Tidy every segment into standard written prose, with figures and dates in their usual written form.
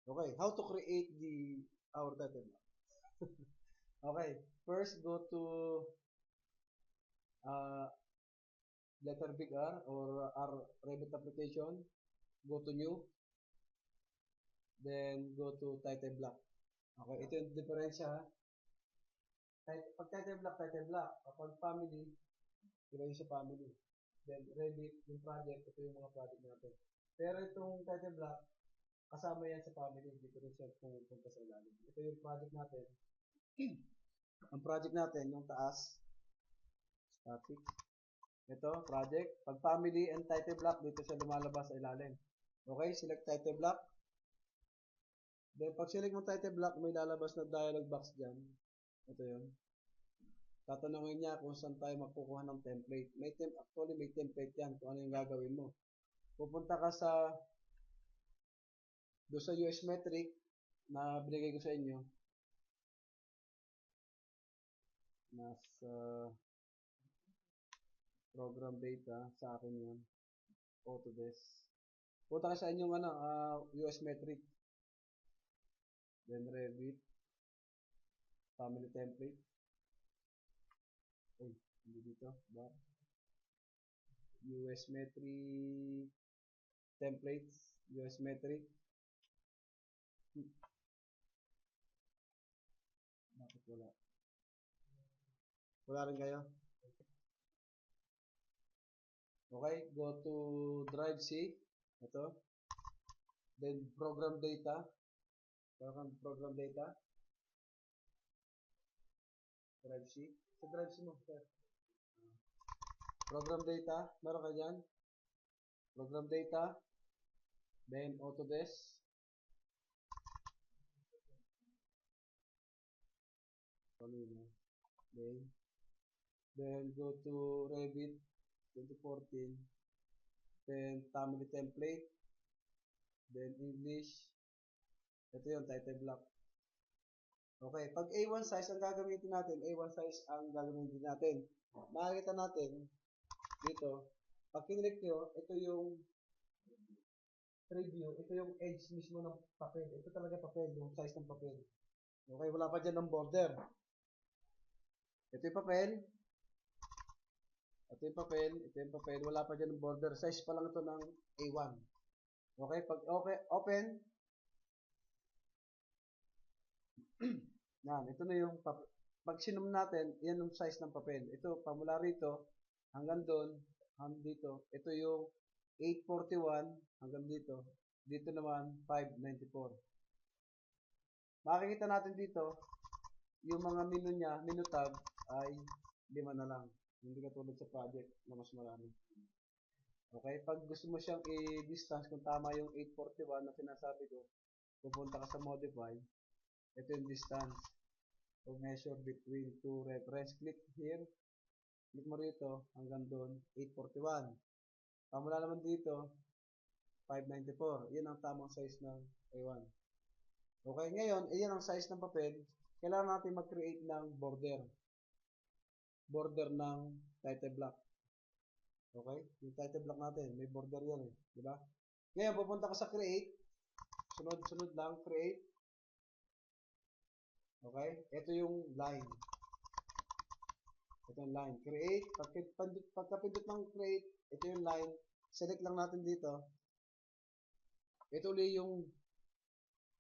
Okay, how to create our title block. Okay, first go to uh, letter big R or R Revit application. Go to new, then go to title block. Okay, ito yung diferensya. Pag title block. Kapag family, ilagay sa family. Then Revit, yung project, ito yung mga project natin. Pero itong title block, kasama yan sa family, dito rin siya pupunta sa ilalim. Ito yung project natin. Ang project natin, yung taas, static. Ito, project. Pag family and title block, dito siya lumalabas sa ilalim. Okay, select title block. Then, pag select mo title block, may lalabas na dialog box dyan. Ito yun. Tatanungin niya kung saan tayo magkukuha ng template. Actually, may template yan kung ano yung gagawin mo. Pupunta ka doon sa US metric na binigay ko sa inyo. Nasa program data, sa akin yun. Autodesk. Punta ka sa inyong US metric. Then Revit. Family template. Ay, hindi dito. Ba? US metric templates. US metric. Bakit wala? Wala rin kayo? Okay, go to Drive C. Ito. Then program data. Program data. Drive C. Sa Drive C mo, sir. Program data. Meron ka dyan. Program data. Then Autodesk. Then go to Revit 2014. Then family template. Then English. Ito yung title block. Okay, pag A1 size ang gagamitin natin, A1 size ang gagamitin natin. Makikita natin dito, pag kinlik nyo, ito yung preview, ito yung edge mismo ng papel. Ito talaga papel, yung size ng papel. Okay, wala pa dyan ng border. Ito yung papel. Ito yung papel. Ito yung papel. Wala pa dyan ng border. Size pa lang ito ng A1. Okay, pag open, yan, ito na yung papel. Pag sinum natin, yan yung size ng papel. Ito, pamula rito, hanggang doon, hanggang dito. Ito yung 841 hanggang dito. Dito naman, 594. Makikita natin dito, yung mga menu niya, menu tab, ay 5 na lang. Hindi katulad sa project na mas marami. Okay? Pag gusto mo siyang i-distance, kung tama yung 841 na sinasabi ko, pupunta ka sa modify. Ito yung distance. So, measure between two reference. Click here. Click mo rito hanggang doon, 841. Pamula naman dito, 594. Yan ang tamang size ng A1. Okay, ngayon, ayan ang size ng papel. Kailangan natin mag-create ng border. Border ng title block. Okay? Yung title block natin, may border yan eh. Diba? Ngayon, pupunta ka sa create. Sunod-sunod lang, create. Okay? Ito yung line. Ito yung line. Create. Pagkapindot ng create, ito yung line. Select lang natin dito. Ito ulit yung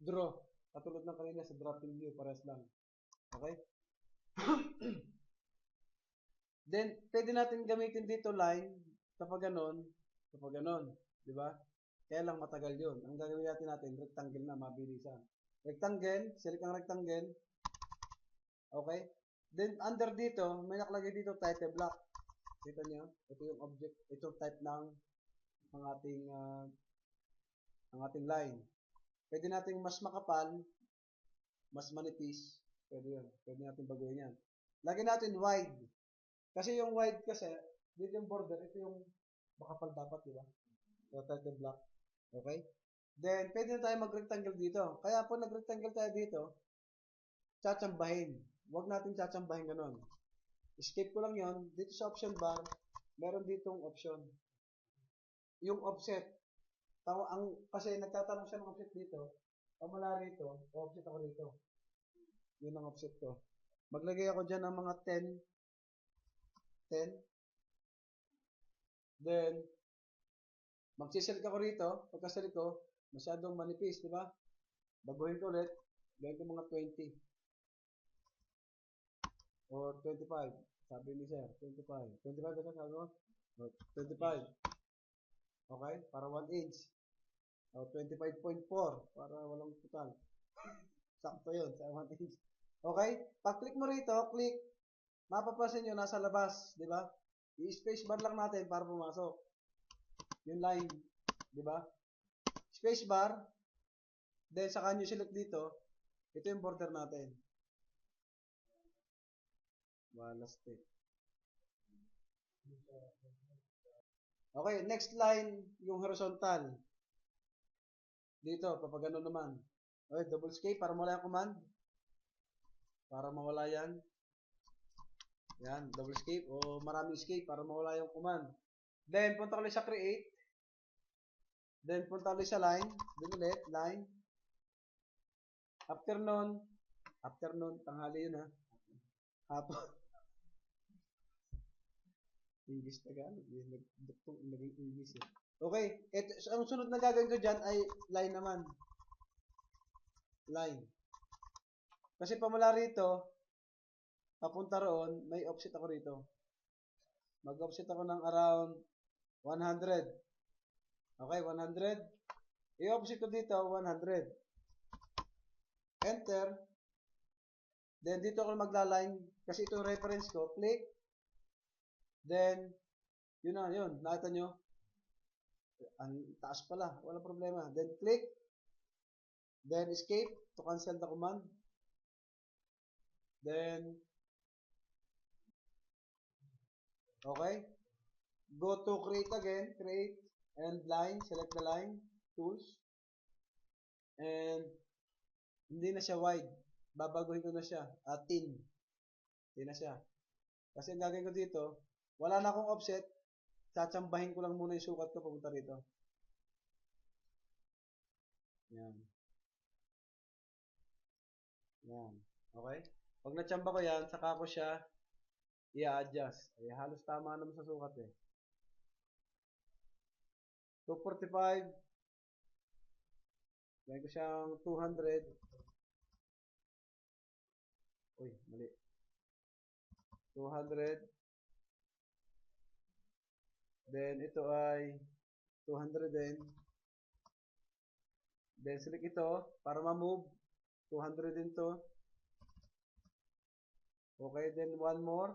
draw. Katulad ng kanina sa drafting view, pares lang. Okay? Then, pwede natin gamitin dito line kapag ganon. Di ba? Kaya lang matagal yun. Ang gagawin natin, rectangle na, mabilisan. Rectangle, select ang rectangle. Okay? Then, under dito, may nakalagay dito title block. Kita nyo? Ito yung object, ito type ng ang ating line. Pwede natin mas makapal, mas manipis. Pwede yun. Pwede natin baguhin yan. Lagyan natin wide. Kasi yung wide kasi, dito yung border, ito yung makapal dapat, di ba? So, title block. Okay? Then, pwede na tayo mag-rectangle dito. Kaya po nag-rectangle tayo dito, tsatsambahin. Huwag natin tsatsambahin ganun. Escape ko lang yon. Dito sa option bar, meron ditong option. Yung offset. Kasi nagtatanong siya ng offset dito, Pag mula rito, offset ako rito. Yun ang offset ko. Maglagay ako dyan ng mga 10. 10. Then, magsiselect ako rito. Pagkaselect ko, masyadong manipis, di ba? Baguhin ko ulit. Gawin ko mga 20. Or 25. Sabi ni sir, 25. 25 ba sabi mo? 25. Okay? Para 1 inch. O, 25.4. Para walang total. Sakto yun, sa 1 inch. Okay? Pag-click mo rito, click. Mapapansin nyo, nasa labas. Di ba? I-space bar lang natin para pumasok. Yung line. Di ba? Space bar. Then, saka nyo select dito. Ito yung border natin. Balastik. Okay, next line, yung horizontal. Dito, papagano naman. Okay, double escape para mawala yung command. Para mawala yan. Yan, double escape o maraming escape para mawala yung command. Then, punta ulit sa create. Then, punta ulit sa line. Then ulit, line. Afternoon, tanghali yun ha. Hapon. English Tagalog. Naging English eh. Okay, ang sunod na gagawin ko dyan ay line naman. Line. Kasi pamula rito, papunta roon, may offset ako rito. Mag-offset ako ng around 100. Okay, 100. I-offset ko dito, 100. Enter. Then, dito ako magla-line. Kasi ito yung reference ko. Click. Then, yun na, yun. Nakita nyo? Ang taas pala. Walang problema. Then, click. Then, escape to cancel the command. Then, okay. Go to create again. Create. And line. Select the line. Tools. And, hindi na siya wide. Babaguhin ko na siya. Thin. Hindi na siya. Kasi ang gagawin ko dito, wala na akong offset. Tsatsambahin ko lang muna yung sukat ko papunta rito. Yan. Yan. Okay? Pag natsamba ko yan, saka ko siya i-adjust. Ay, halos tama naman sa sukat eh. 245. Gawin ko siyang 200. Uy, mali. 200. Then, ito ay 200 din. Then, select ito para ma-move. 200 din to. Okay, then one more.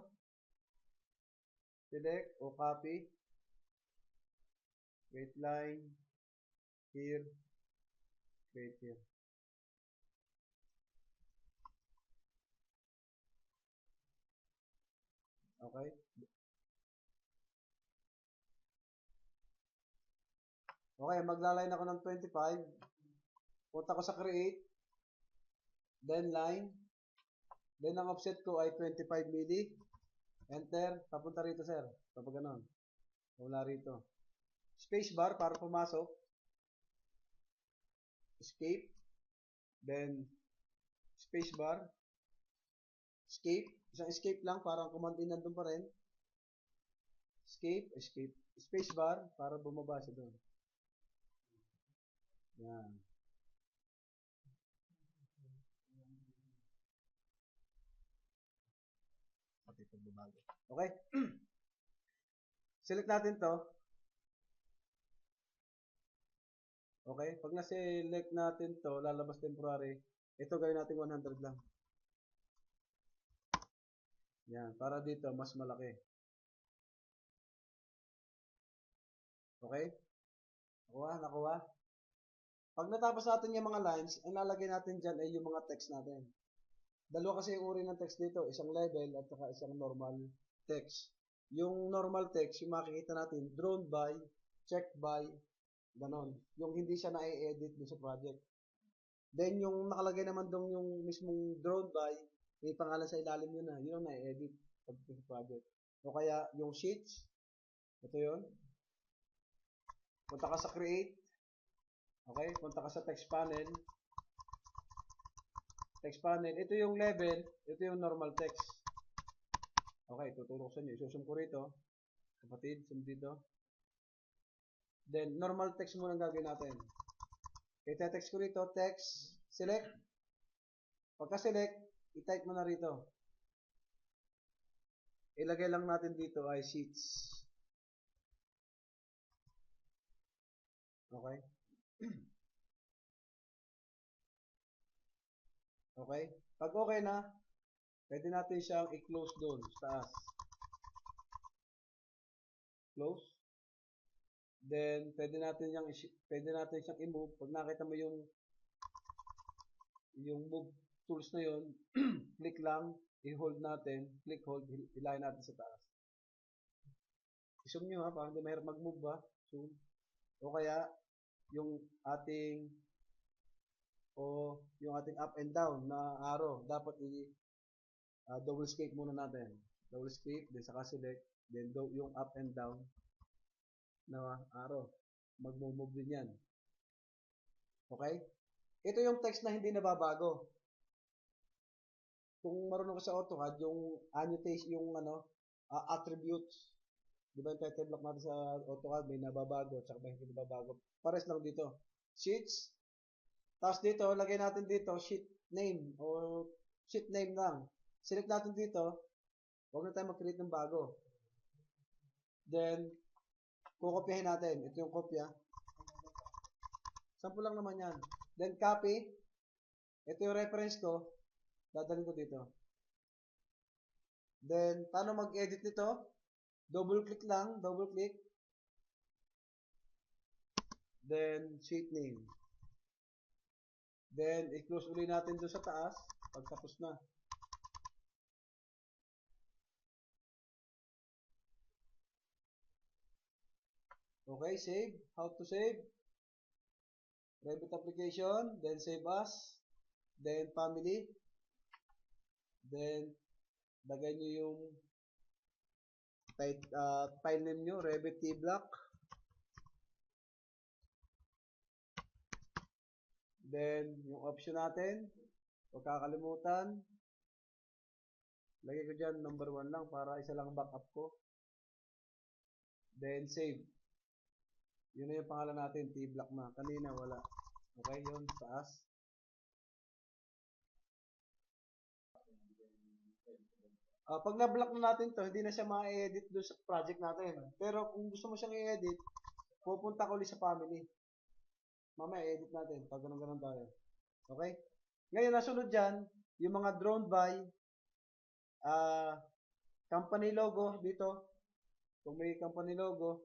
Select o copy. Create line. Here. Create here. Okay. Okay, magla-line ako ng 25. Punta ko sa create. Then line. Then ang offset ko ay 25 milli. Enter. Papunta rito, sir. Kapag ganon. Wala rito. Space bar para pumasok. Escape. Then, space bar. Escape. Isang escape lang para ang command in nandun pa rin. Escape. Escape. Space bar para bumaba siya doon. Yan. Okay. Select natin to. Okay. Pag na-select natin to, lalabas temporary. Ito gawin natin 100 lang. Yan. Para dito, mas malaki. Okay? Nakuha. Pag natapos natin yung mga lines, ang lalagay natin dyan ay yung mga text natin. Dalawa kasi yung uri ng text dito. Isang level at saka isang normal text. Yung normal text, yung makikita natin, drawn by, checked by, ganon. Yung hindi siya na-edit dun sa project. Then, yung nakalagay naman doon yung mismong drawn by, may pangalan sa ilalim yun na. Yun ang na-edit pag sa project. O kaya, yung sheets, ito yun. Punta ka sa create. Okay, punta ka sa text panel. Text panel. Ito yung level. Ito yung normal text. Okay, tutulong sa inyo. Isusum ko rito. Kapatid, sum dito. Then, normal text muna ang gagawin natin. Ite-text ko rito. Text. Select. Pagka-select, i-type mo na rito. Ilagay lang natin dito ay sheets. Okay? Okay? Pag okay na, pwede natin siyang i-close doon sa taas. Close. Then, pwede natin siyang i-move. Pag nakita mo yung move tools na yun, click lang, i-hold natin, click, hold, ilagay natin sa taas. I-zoom nyo ha, para hindi mahirap mag-move ha. Zoom. O kaya, yung ating up and down na arrow, dapat double escape muna natin. Double escape, then saka select, then yung up and down na arrow. Mag-move din yan. Okay? Ito yung text na hindi nababago. Kung marunong ka sa AutoCAD, yung annotation, yung attributes, di ba yung title block natin sa AutoCAD, may nababago, tsaka may hindi nababago. Pares lang dito. Sheets, tapos dito, lagay natin dito, sheet name, o sheet name lang. Select natin dito, huwag na tayo mag-create ng bago. Then, kukopyahin natin. Ito yung kopya. Sample lang naman yan. Then, copy. Ito yung reference ko. Dadalhin ko dito. Then, paano mag-edit nito? Double click lang. Double click. Then, sheet name. Then, i-close ulit natin doon sa taas. Pagtapos na. Okay, save. How to save? Revit application. Then, save as. Then, family. Then, lagay nyo yung file name nyo, Revit T-Block. Then, yung option natin, huwag kakalimutan. Lagay ko dyan, number 1 lang para isa lang backup ko. Then, save. Yun na yung pangalan natin, T-Block na. Kanina, wala. Okay, yun, taas. Pag na-block na natin to, hindi na siya ma-edit doon sa project natin. Pero kung gusto mo siyang i-edit, pupunta ko ulit sa family. Mamaya, edit natin. Pag ganun-ganun tayo. Okay? Ngayon, nasunod dyan, yung mga drone by, company logo dito. Kung may company logo.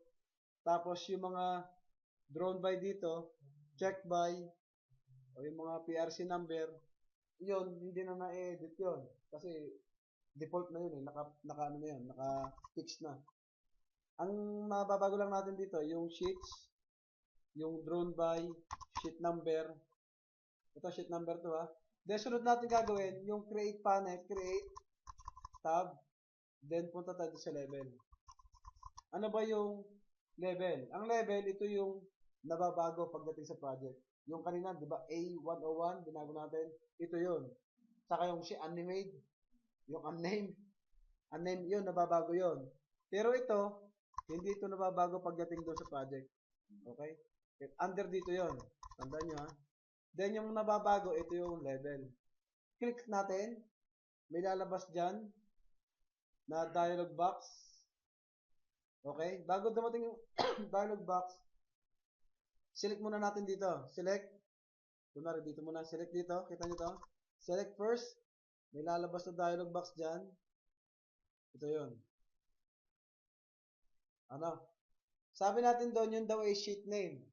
Tapos, yung mga drone by dito, check by, o yung mga PRC number, yun, hindi na na-edit yun. Kasi, default na yun eh. Naka-fix na. Ang mababago lang natin dito, yung sheets, yung drone by, sheet number. Ito, sheet number to ha. Then, sunod natin gagawin, yung create panel, create, tab, then punta tayo sa level. Ano ba yung level? Ang level, ito yung nababago pagdating sa project. Yung kanina, di ba, A101, binago natin. Ito yun. Saka yung si animate, yung unnamed. Unnamed yun, nababago yun. Pero ito, hindi ito nababago pagdating doon sa project. Okay? Under dito yun. Tandaan nyo ha. Then yung nababago, ito yung level. Click natin. May lalabas dyan na dialog box. Okay? Bago dumating yung dialog box, select muna natin dito. Select. Kunwari dito muna. Select dito. Kita nyo to? Select first. May lalabas na dialog box dyan. Ito yun. Ano? Sabi natin doon, yun daw ay sheet name.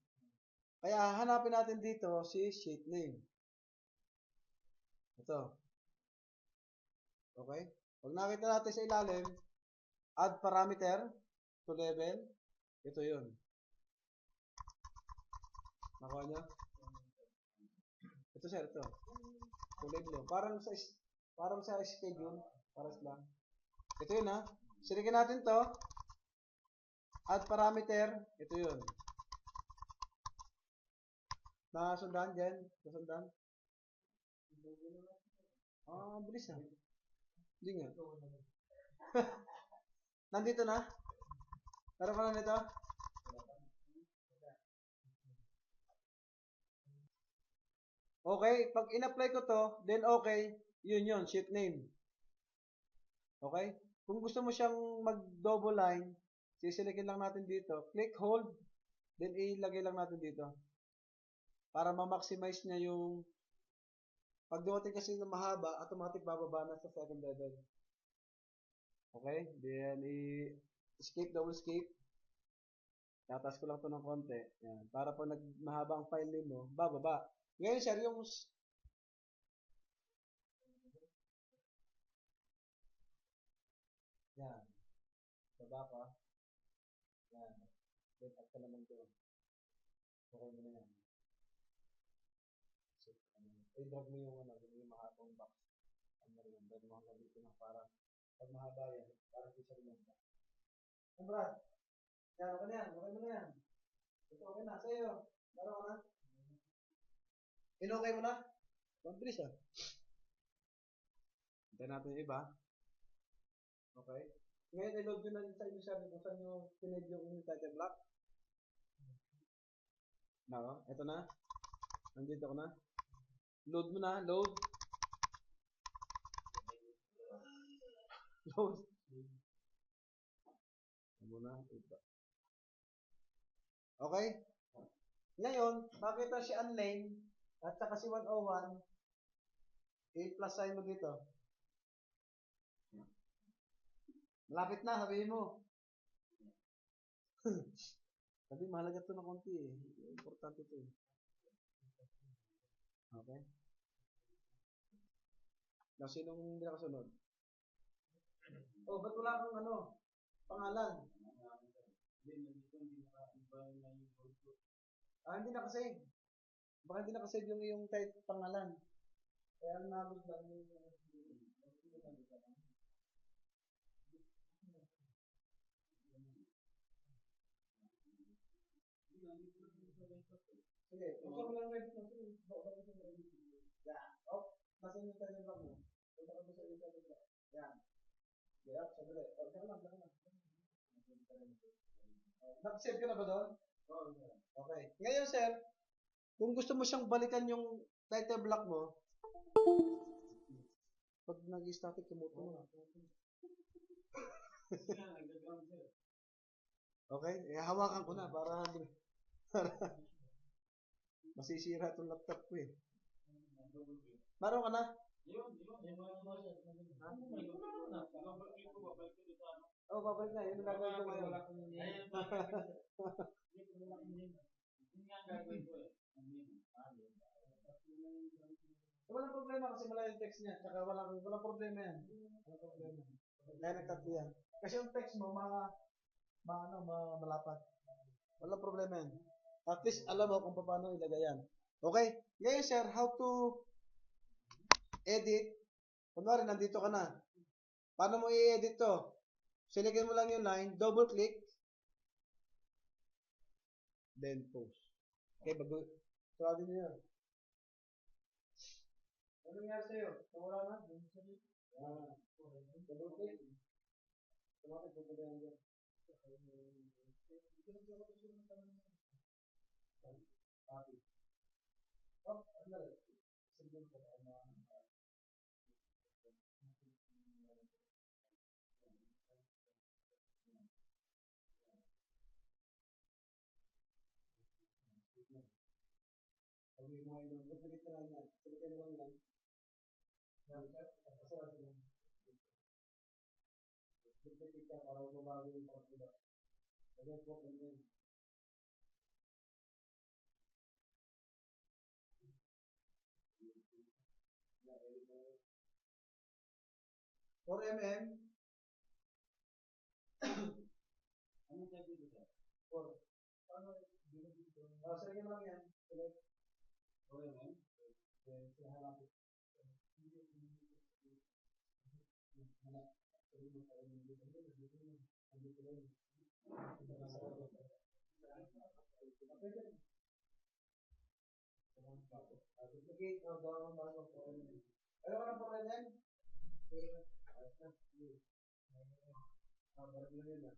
Kaya hanapin natin dito si sheet name. Ito. Okay? Pag nakita natin sa ilalim, add parameter to level. Ito yun. Nakuha nyo? Ito sir, ito. Kulay blue. Parang sa schedule. Paras lang. Ito yun ha. Silikin natin to. Add parameter. Ito yun. Nasundan dyan. Nasundan. Ah, bilis ah. Hindi nga. Nandito na? Meron ka na nito? Okay, pag in-apply ko to, then okay, yun, sheet name. Okay? Kung gusto mo siyang mag-double line, sisilikin lang natin dito, click hold, then ilagay lang natin dito. Para ma-maximize niya yung, pag dumating kasi na mahaba, automatic bababa na sa second level. Okay? Then, escape, double escape. Tatas ko lang to ng konti. Yan. Para pag mahaba ang file name mo, bababa. Ngayon, sir, yung, yan, baba ka. Yan. Then, at ka naman to. Okay mo na yan. So, i-drag mo yung, yung mahabang box. Ano rin, drag mo hanggang dito na para, pag mahaba yan, para di siya rin. Brad, yan, okay na yan. Okay mo na yan. Ito, okay na. Sa'yo. Laro ka na? In-okay mo na? Mabilis ah. Hintayin natin yung iba. Okay. Ngayon, i-load nyo na sa inyo siya kung saan nyo pinag yung title block. Nako, ito na. Nandito ko na. Load mo na. Load. Load. Ano na? Iba. Okay. Ngayon, makita si unnamed at saka si 101. I-plus sign mo dito. Malapit na, sabihin mo. Sabi, mahalaga ito na konti eh. Importante ito eh. Okay. Now, sinong hindi nakasunod? Oh, ba't wala kang pangalan? Hindi nakasave. Baka hindi nakasave yung iyong type pangalan. Kaya nalog lang yung sige, buksan mo lang ready na ito. Yan. Oh, nasa yung title block mo. Punta ka sa yung title block. Yan. Yan, sandali. Oh, saka lang. Nag-save ka na ba doon? Oo. Okay. Ngayon, sir, kung gusto mo siyang balikan yung title block mo, pag nag-static, kumuto mo. Okay? Hawakan ko na para masisira itong laptop ko eh. Meron ka na? Oh, babalik na. Yun ang gagawin ko ngayon. Walang problema kasi malayo yung text niya. Tsaka walang problema yan. Walang problema. Kaya nagtatlo yan. Kasi yung text mo, malapat. Walang problema yan. At least alam mo kung paano ilagay yan. Okay? Ngayon, sir, how to edit. Kunwari, nandito ka na. Paano mo i-edit to? Siligin mo lang yung line, double click, then post. Okay, sarado nyo yan. Ano nangyari sa'yo? Nawala na? Double click. Tumatik, pupunta yan dyan. Copy. Oh, ano rin? Sige ko pa. Pag may mga ilo, ba't nagkita lang yan? Silitin mo lang yan. Kasarado lang. Duplicate ka para mabago yung pag-ilo. Lagyan po kung yan. 4 mm. Anong type dito sir? 4. Paano? Sige mo lang yan. Select. 4 mm. Then, hanapin. Duplicate, down, bago po. Ayaw ka ng problema yan? Ayos na. Balik lang yun ah.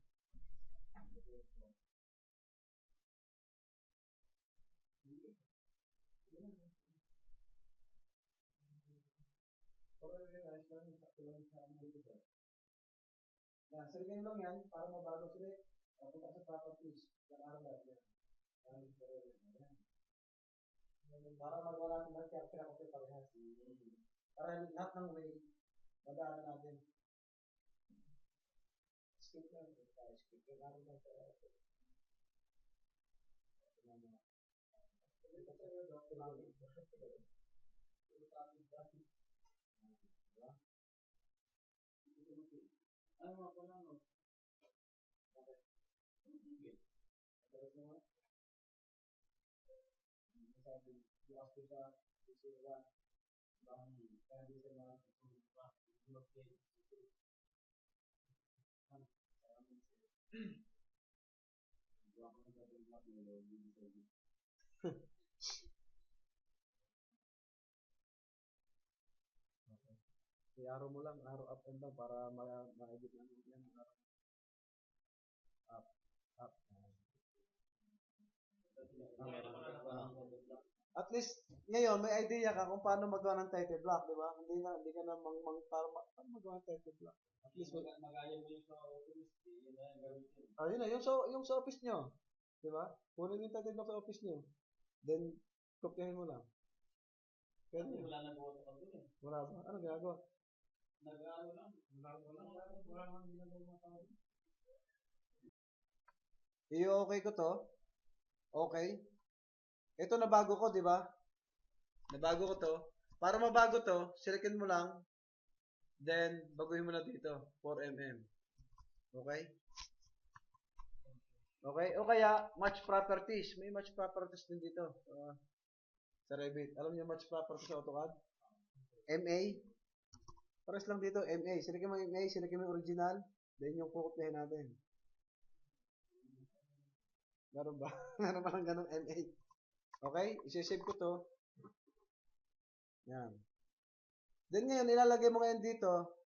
Okay, ayos lang. Sakto lang sa ano dito. Salikin lang yan para mabago sila. Punta sa properties. Yan araw lang yan. Para magwala sila kaya pinakapit parehas. Para lahat ng way, madaanan natin. Skip lang. Skip lang araw lang sa ano ako lang, no? Sabi, bukas ko sa sila, kaya di sa mga i-arrow mo lang, arrow up and down para ma-edit lang yan. Up, up. At least, ngayon, may idea ka kung paano magawa ng title block, di ba? Hindi ka na paano magawa ng title block. At least, magaya mo yung sa office, yun na yung gamitin. Yun na, yung sa office nyo. Di ba? Kunin yung title block sa office nyo. Then, kopyahin mo lang. Pwede yun. Wala na buhat ako dun eh. Wala ba? Ano ginagawa? Nag-ano lang. Wala lang ginagawa mga tao. I-okay ko to. Okay. Ito nabago ko, di ba? Nabago ko to. Para mabago to, silikin mo lang. Then, baguhin mo na dito. 4mm. Okay? Okay? O kaya, match properties. May match properties din dito. Sa Revit. Alam niyo match properties sa AutoCAD? MA. Pares lang dito, MA. Silikin mo yung MA, silikin mo yung original. Then yung kukopyahin natin. Meron ba? Meron ba lang ganun MA? Okay? Isasave ko to. Yan. Then ngayon, ilalagay mo ngayon dito.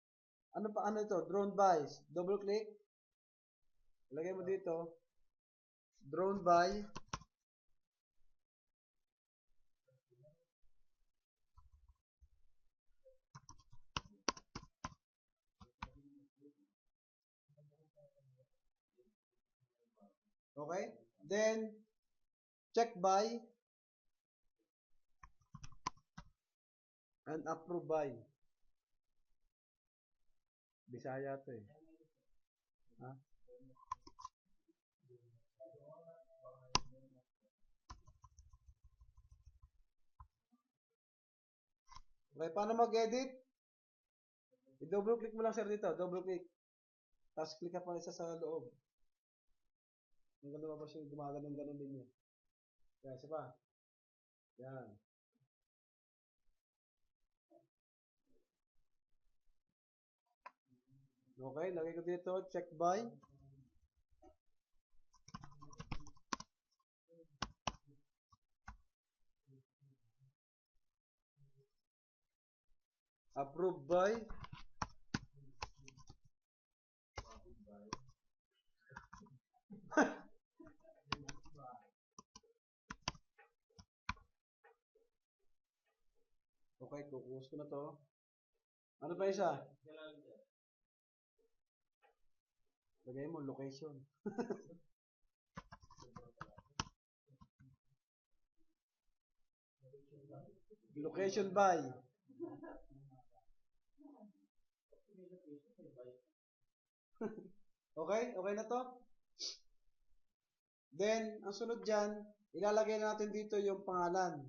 Ano ito? Drone by. Double click. Ilagay mo dito. Drone by. Okay? Then, check by. And approve by. Bisaya to eh. Ha? Okay, paano mag-edit? I-double click mo lang sir dito. Double click. Tapos click ka pa isa sa loob. Hanggang lumabas yung gumaganon-ganon din yan. Yan, isa pa. Yan. Okay, lagay ko dito. Check by. Approve by. Okay, kukus ko na to. Ano pa isa? Lagay mo, location. Location by. Okay? Okay na to? Then, ang sunod dyan, ilalagay natin dito yung pangalan.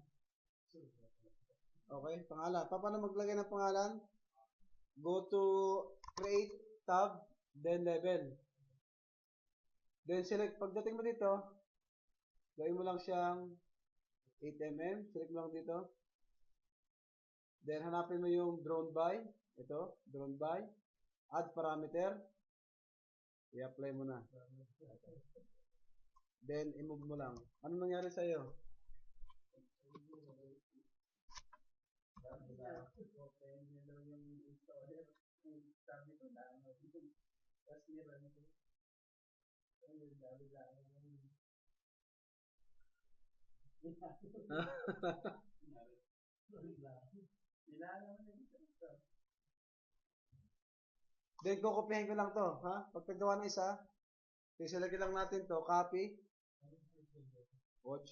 Okay? Pangalan. Paano maglagay ng pangalan? Go to create tab, then level. Then select, pagdating mo dito, gawin mo lang siyang 8mm. Select mo lang dito. Then hanapin mo yung drone by. Ito, drone by. Add parameter. I-apply mo na. Then, i-move mo lang. Ano nangyari sa'yo? Open nyo daw yung installer. Sabi ko na, tapos nira nito. Ayun, dami lang. Then, kukopihin ko lang to, ha? Pagkagawa ng isa, isalagay lang natin to, copy, 8.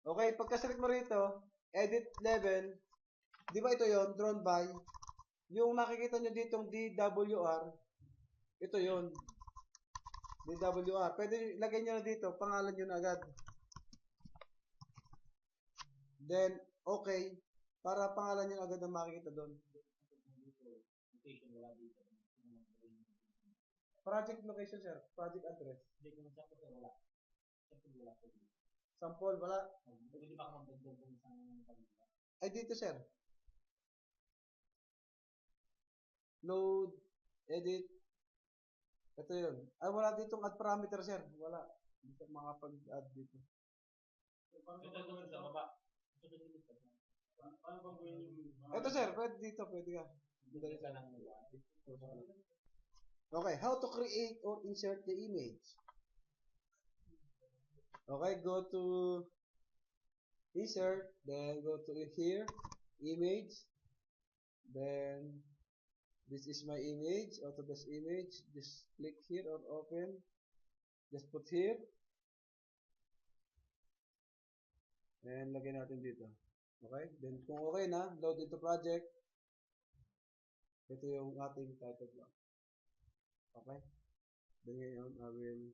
Okay, pagkaselect mo rito, edit level, di ba ito yon drawn by, yung nakikita nyo ditong DWR, ito yon DWR. Pwede lagay nyo na dito, pangalan nyo na agad. Then, okay, para pangalan nyo agad ang makikita doon. Project location, sir. Project address. Sample, wala. Ay, dito, sir. Load, edit. Ito yun. Ay, wala ditong add parameter, sir. Wala. Dito makapag-add dito. Ito, sir. Pwede dito. Pwede ka. Okay. How to create or insert the image. Okay. Go to insert. Then go to here. Image. Then this is my image. Autodesk image. Just click here or open. Just put here. And lagay natin dito. Okay? Then kung okay na, load into project. Ito yung ating title block. Okay? Then ngayon, I will